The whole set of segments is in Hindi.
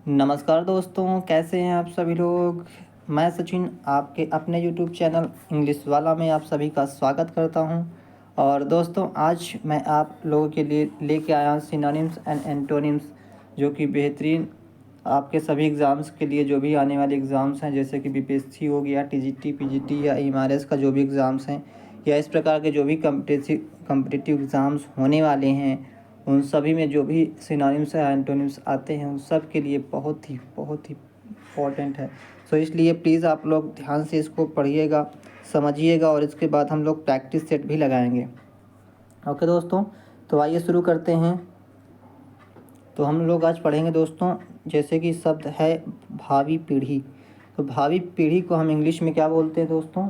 नमस्कार दोस्तों, कैसे हैं आप सभी लोग। मैं सचिन आपके अपने यूट्यूब चैनल इंग्लिश वाला में आप सभी का स्वागत करता हूं। और दोस्तों, आज मैं आप लोगों के लिए लेके आया हूं सिनोनिम्स एंड एंटोनिम्स, जो कि बेहतरीन आपके सभी एग्ज़ाम्स के लिए, जो भी आने वाले एग्ज़ाम्स हैं, जैसे कि बीपीएससी हो गया, टीजीटी, पीजीटी या एमआरएस का जो भी एग्ज़ाम्स हैं, या इस प्रकार के जो भी कम्पिटिटिव एग्ज़ाम्स होने वाले हैं, उन सभी में जो भी सिनोनिम्स या एंटोनिम्स आते हैं, उन सब के लिए बहुत ही इम्पोर्टेंट है। सो इसलिए प्लीज़ आप लोग ध्यान से इसको पढ़िएगा, समझिएगा, और इसके बाद हम लोग प्रैक्टिस सेट भी लगाएंगे। ओके दोस्तों, तो आइए शुरू करते हैं। तो हम लोग आज पढ़ेंगे दोस्तों, जैसे कि शब्द है भावी पीढ़ी। तो भावी पीढ़ी को हम इंग्लिश में क्या बोलते हैं दोस्तों?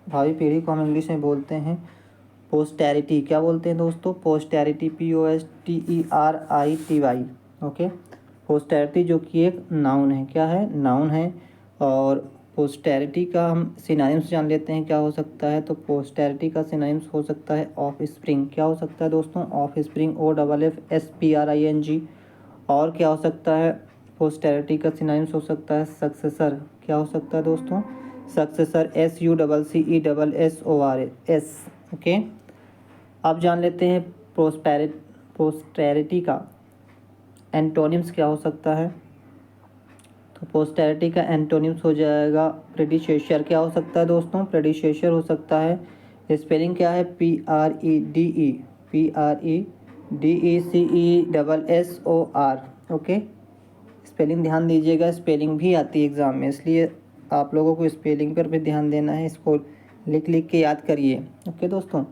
भावी पीढ़ी को हम इंग्लिश में बोलते हैं पोस्टैरिटी। क्या बोलते हैं दोस्तों? पोस्टैरिटी, POSTERITY। ओके, पोस्टैरिटी जो कि एक नाउन है। क्या है? नाउन है। और पोस्टैरिटी का हम सिनोनिम्स जान लेते हैं क्या हो सकता है। तो पोस्टैरिटी का सिनोनिम्स हो सकता है ऑफ स्प्रिंग। क्या हो सकता है दोस्तों? Of spring, OFFSPRING। और क्या हो सकता है? पोस्टैरिटी का सिनोनिम्स हो सकता है सक्सेसर। क्या हो सकता है दोस्तों? Successor, SUCCESSORS। ओके, अब जान लेते हैं पोस्टैरिटी का एंटोनिम्स क्या हो सकता है। तो पोस्टैरिटी का एंटोनिम्स हो जाएगा प्रेडिसेशर। क्या हो सकता है दोस्तों? प्रेडिसेशर हो सकता है। स्पेलिंग क्या है? PREDECESSOR। ओके, स्पेलिंग ध्यान दीजिएगा, स्पेलिंग भी आती है एग्ज़ाम में, इसलिए आप लोगों को स्पेलिंग पर भी ध्यान देना है। इसको लिख लिख के याद करिए। ओके दोस्तों,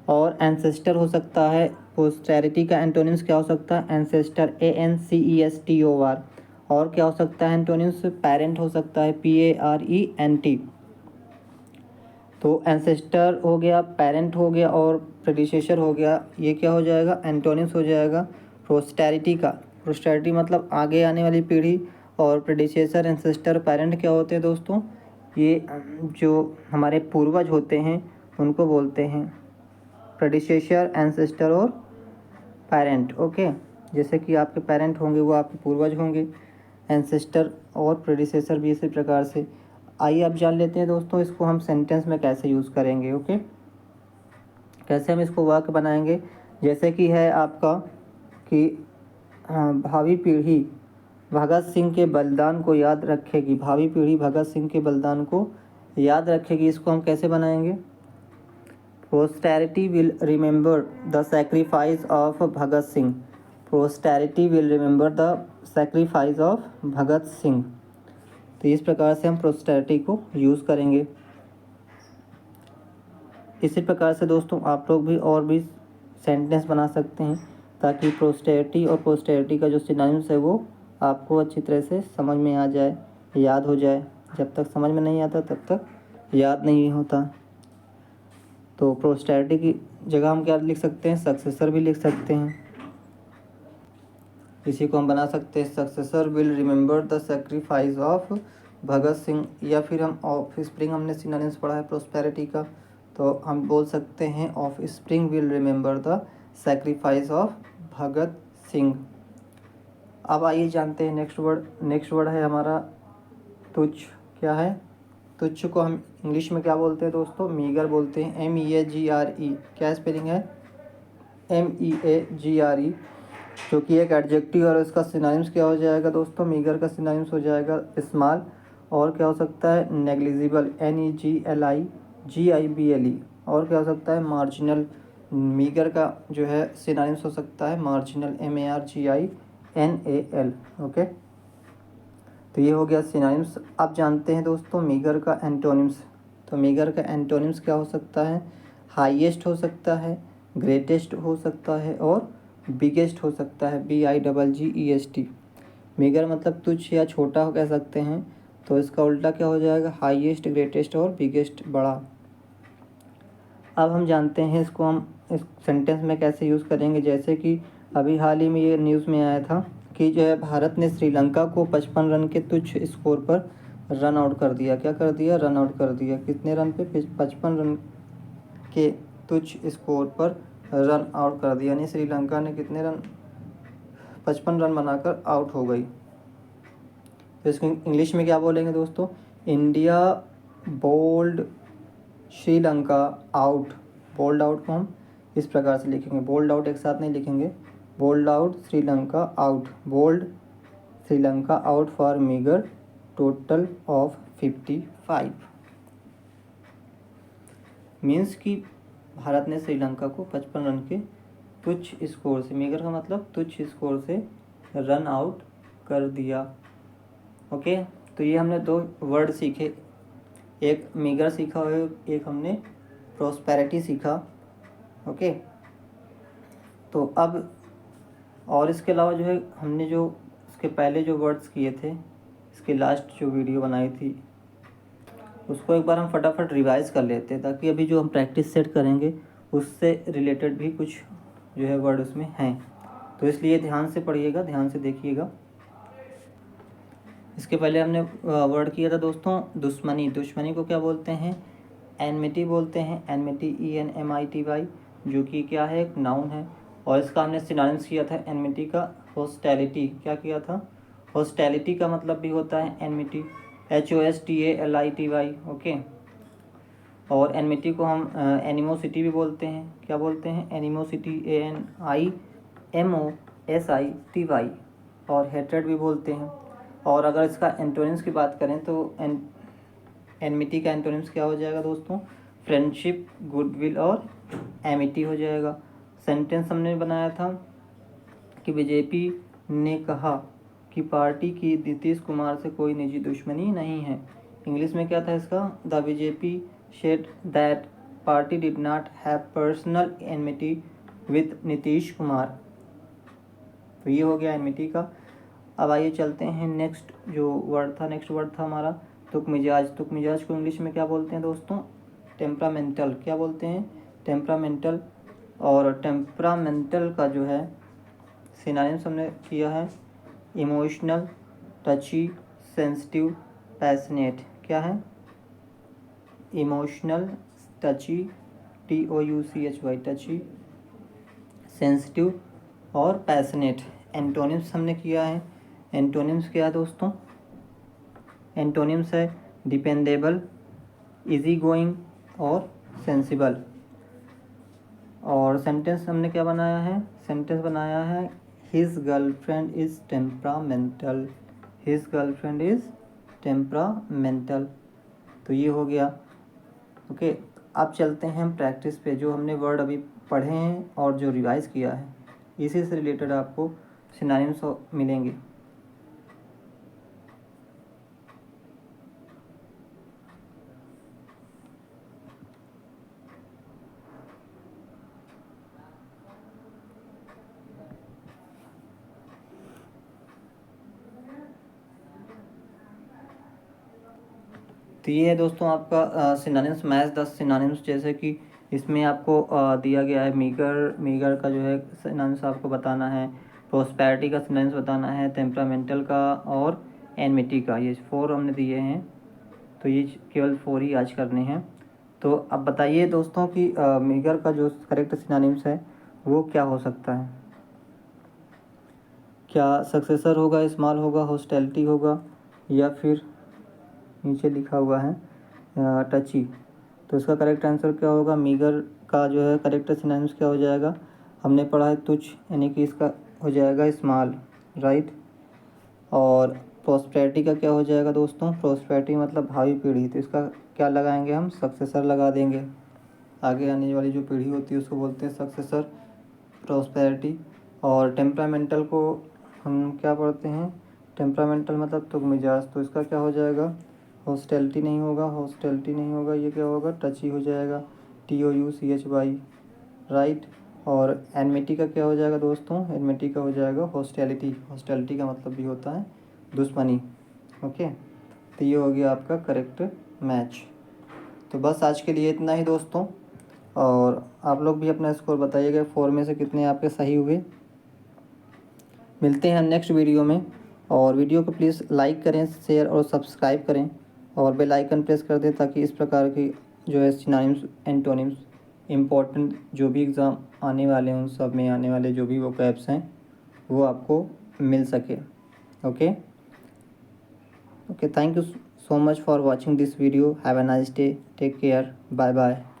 और एंसेस्टर हो सकता है। पोस्टैरिटी का एंटोनिम्स क्या हो सकता है? Ancestor, ANCESTOR। और क्या हो सकता है एंटोनिम्स? पेरेंट हो सकता है, PARENT। तो एंसेस्टर हो गया, पेरेंट हो गया, और प्रेडिसेसर हो गया। ये क्या हो जाएगा? एंटोनिम्स हो जाएगा पोस्टैरिटी का। पोस्टैरिटी मतलब आगे आने वाली पीढ़ी, और प्रेडिसेसर, एंसेस्टर, पेरेंट क्या होते हैं दोस्तों? ये जो हमारे पूर्वज होते हैं उनको बोलते हैं प्रेडिसेसर, एंसेस्टर और पेरेंट। ओके, जैसे कि आपके पेरेंट होंगे वो आपके पूर्वज होंगे, एंसेस्टर और प्रेडिसेसर भी इसी प्रकार से। आइए अब जान लेते हैं दोस्तों, इसको हम सेंटेंस में कैसे यूज़ करेंगे। ओके, कैसे हम इसको वाक्य बनाएंगे। जैसे कि है आपका कि भावी पीढ़ी भगत सिंह के बलिदान को याद रखेगी। भावी पीढ़ी भगत सिंह के बलिदान को याद रखेगी। इसको हम कैसे बनाएंगे? Posterity will remember the sacrifice of Bhagat Singh. Posterity will remember the sacrifice of Bhagat Singh। तो इस प्रकार से हम पोस्टैरिटी को यूज़ करेंगे। इसी प्रकार से दोस्तों आप लोग भी और भी सेंटेंस बना सकते हैं, ताकि पोस्टैरिटी और पोस्टैरिटी का जो सिनोनिम्स है वो आपको अच्छी तरह से समझ में आ जाए, याद हो जाए। जब तक समझ में नहीं आता तब तक याद नहीं होता। तो पोस्टैरिटी की जगह हम क्या लिख सकते हैं? सक्सेसर भी लिख सकते हैं। इसी को हम बना सकते हैं successor will remember the sacrifice of Bhagat Singh. या फिर हम ऑफ स्प्रिंग, हमने सिनोनिम्स पढ़ा है प्रोस्पेरिटी का, तो हम बोल सकते हैं offspring will remember the sacrifice of Bhagat Singh. अब आइए जानते हैं नेक्स्ट वर्ड। नेक्स्ट वर्ड है हमारा तुच्छ। क्या है? तुच्छ को हम इंग्लिश में क्या बोलते हैं दोस्तों? मीगर बोलते हैं, MEAGRE। क्या स्पेलिंग है? MEAGRE, जो कि एक एडजेक्टिव, और इसका सिनोनिम्स क्या हो जाएगा दोस्तों? मीगर का सिनोनिम्स हो जाएगा स्मॉल। और क्या हो सकता है? Negligible, NEGLIGIBLE। और क्या हो सकता है? मार्जिनल। मीगर का जो है सिनोनिम्स हो सकता है मार्जिनल, MARGINAL। ओके, तो ये हो गया सिनोनिम्स। अब जानते हैं दोस्तों मीगर का एंटोनिम्स। तो मीगर का एंटोनिम्स क्या हो सकता है? हाईएस्ट हो सकता है, ग्रेटेस्ट हो सकता है, और बिगेस्ट हो सकता है, BIGGEST। मीगर मतलब तुच्छ या छोटा हो कह सकते हैं, तो इसका उल्टा क्या हो जाएगा? हाईएस्ट, ग्रेटेस्ट और बिगेस्ट, बड़ा। अब हम जानते हैं इसको हम इस सेंटेंस में कैसे यूज़ करेंगे। जैसे कि अभी हाल ही में ये न्यूज़ में आया था कि जो है भारत ने श्रीलंका को 55 रन के तुच्छ स्कोर पर रन आउट कर दिया। क्या कर दिया? रन आउट कर दिया। कितने रन पे? 55 रन के तुच्छ स्कोर पर रन आउट कर दिया। यानी श्रीलंका ने कितने रन? 55 रन बनाकर आउट हो गई। तो इसको इंग्लिश में क्या बोलेंगे दोस्तों? India bowled Sri Lanka out. Bowled out को हम इस प्रकार से लिखेंगे, बोल्ड आउट एक साथ नहीं लिखेंगे, bowled out Sri Lanka out, bowled Sri Lanka out for meagre total of 55। Means कि भारत ने श्रीलंका को 55 रन के तुच्छ स्कोर से, मीगर का मतलब तुच्छ स्कोर से रन आउट कर दिया। ओके, तो ये हमने दो वर्ड सीखे, एक मीगर सीखा और एक हमने प्रॉस्पेरिटी सीखा। ओके, तो अब और इसके अलावा जो है हमने जो इसके पहले जो वर्ड्स किए थे, इसके लास्ट जो वीडियो बनाई थी उसको एक बार हम फटाफट रिवाइज कर लेते हैं, ताकि अभी जो हम प्रैक्टिस सेट करेंगे उससे रिलेटेड भी कुछ जो है वर्ड उसमें हैं। तो इसलिए ध्यान से पढ़िएगा, ध्यान से देखिएगा। इसके पहले हमने वर्ड किया था दोस्तों दुश्मनी। दुश्मनी को क्या बोलते हैं? एनमिटी बोलते हैं, एनमिटी ENMITY, जो कि क्या है? एक नाउन है। और इसका हमने सिनोनिम्स किया था एनमिटी का हॉस्टैलिटी। क्या किया था? हॉस्टैलिटी का मतलब भी होता है एनमिटी, HOSTALITY। ओके, और एनमिटी को हम एनिमोसिटी भी बोलते हैं। क्या बोलते हैं? एनिमोसिटी ANIMOSITY, और हेट्रेड भी बोलते हैं। और अगर इसका एंटोनिम्स की बात करें तो एनमिटी का एंटोनिम्स क्या हो जाएगा दोस्तों? फ्रेंडशिप, गुडविल और एमिटी हो जाएगा। सेंटेंस हमने बनाया था कि बीजेपी ने कहा कि पार्टी की नीतीश कुमार से कोई निजी दुश्मनी नहीं है। इंग्लिश में क्या था इसका? The BJP said that party did not have personal enmity with Nitish Kumar. तो ये हो गया एनमिटी का। अब आइए चलते हैं नेक्स्ट जो वर्ड था, नेक्स्ट वर्ड था हमारा तुक मिजाज। तुक मिजाज को इंग्लिश में क्या बोलते हैं दोस्तों? टेम्परामेंटल। क्या बोलते हैं? टेम्परामेंटल। और टेम्परामेंटल का जो है सिनोनिम्स हमने किया है इमोशनल, टची, सेंसिटिव, पैशनेट। क्या है? इमोशनल, टची, TOUCHY, टची, सेंसिटिव और पैशनेट। एंटोनिम्स हमने किया है। एंटोनिम्स क्या है दोस्तों? एंटोनिम्स है डिपेंडेबल, इजी गोइंग और सेंसिबल। और सेंटेंस हमने क्या बनाया है? सेंटेंस बनाया है his girlfriend is temperamental. His girlfriend is temperamental. तो ये हो गया। ओके, अब चलते हैं हम प्रैक्टिस पे। जो हमने वर्ड अभी पढ़े हैं और जो रिवाइज़ किया है, इसी से रिलेटेड आपको सिनोनिम्स मिलेंगे। तो ये है दोस्तों आपका सिनोनिम्स मैच 10 सिनोनिम्स। जैसे कि इसमें आपको दिया गया है मीगर का जो है सिनोनिम्स आपको बताना है, प्रॉस्पेरिटी का सिनोनिम्स बताना है, टेम्परामेंटल का और एनमिटी का। ये 4 हमने दिए हैं, तो ये केवल 4 ही आज करने हैं। तो अब बताइए दोस्तों कि मीगर का जो करेक्ट सिनोनिम्स है वो क्या हो सकता है? क्या सक्सेसर होगा, स्मॉल होगा, हॉस्टैलिटी होगा, या फिर नीचे लिखा हुआ है टची? तो इसका करेक्ट आंसर क्या होगा? मीगर का जो है करेक्ट सिनोनिम्स क्या हो जाएगा? हमने पढ़ा है तुच्छ, यानी कि इसका हो जाएगा स्मॉल, राइट। और प्रॉस्पेरिटी का क्या हो जाएगा दोस्तों? प्रॉस्पेरिटी मतलब भावी पीढ़ी, तो इसका क्या लगाएंगे हम? सक्सेसर लगा देंगे। आगे आने वाली जो पीढ़ी होती है उसको बोलते हैं सक्सेसर, प्रॉस्पेरिटी। और टेम्परामेंटल को हम क्या पढ़ते हैं? टेम्परामेंटल मतलब तुक मिजाज, तो इसका क्या हो जाएगा? हॉस्टैलिटी नहीं होगा, हॉस्टैलिटी नहीं होगा, ये क्या होगा? टची हो जाएगा, TOUCHY, राइट। और एनमिटी का क्या हो जाएगा दोस्तों? एनमिटी का हो जाएगा हॉस्टैलिटी। हॉस्टैलिटी का मतलब भी होता है दुश्मनी। ओके, तो ये हो गया आपका करेक्ट मैच। तो बस आज के लिए इतना ही दोस्तों, और आप लोग भी अपना स्कोर बताइएगा 4 में से कितने आपके सही हुए। मिलते हैं नेक्स्ट वीडियो में, और वीडियो को प्लीज़ लाइक करें, शेयर और सब्सक्राइब करें, और बेल आइकन प्रेस कर दें, ताकि इस प्रकार की जो है सिनोनिम्स, एंटोनिम्स, इम्पोर्टेंट जो भी एग्ज़ाम आने वाले हैं उन सब में आने वाले जो भी वोकैब्स हैं वो आपको मिल सके। Okay. Okay, thank you so much for watching this video. Have a nice day. Take care. Bye bye.